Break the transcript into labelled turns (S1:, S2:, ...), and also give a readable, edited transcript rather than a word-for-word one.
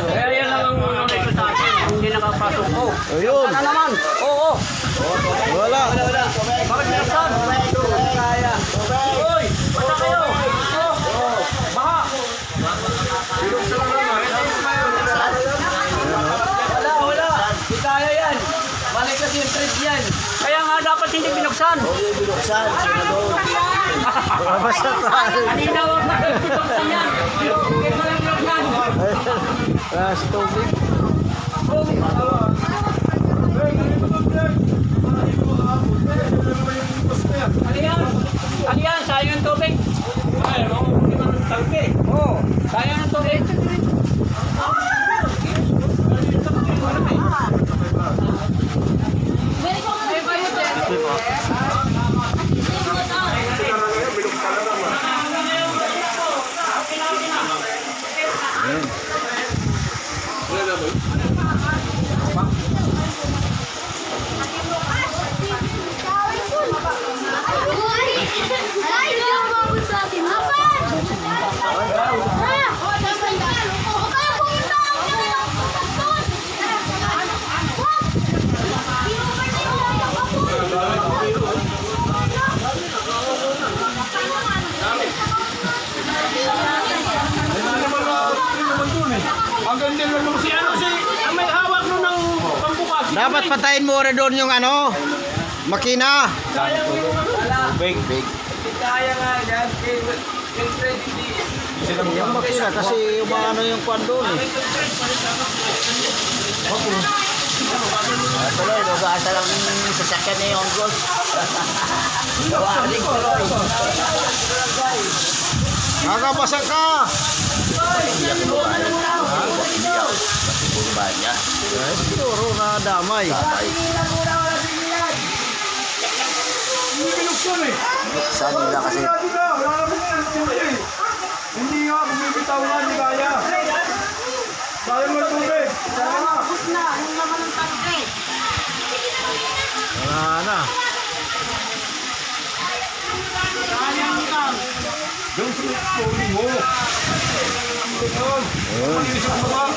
S1: Kaya yan lang ang unay ko sa akin. Hindi nakapasok ko.
S2: Ayun.
S1: Sana naman. Oo.
S2: Wala.
S1: Bakit binuksan? Uy! Basta kayo! Baha! Wala! Di kaya yan! Balik kasi yung trip yan! Kaya nga dapat hindi binuksan!
S2: Binuksan. Basta tayo.
S1: Kanina wag na binuksan yan! Hindi mo lang binuksan!
S2: Ras tubig.
S1: Aliyan, sayang ang tubig! Oo, sayang ang tubig!
S3: Ang ganda lang naman si ano si ang may hawak nun ng pambukas.
S2: Dapat patayin mo rin doon yung ano. Makina.
S3: Big.
S1: Kaya nga yan, yung credit
S2: Yung makina kasi yung mga ano yung kwan doon eh.
S4: Tuloy, nagasa lang yung sasakyan na yung gold. Gawaling tuloy.
S2: Nakabasa ka.
S4: Bumba niya.
S2: Eh, siguro na damay.
S4: Saan nila kasi?
S3: Hindi nga, bumibitaw nga, hindi kaya. Sayang mo tubig.
S2: Wala na.
S3: Doon sa tubig mo. Doon. Doon.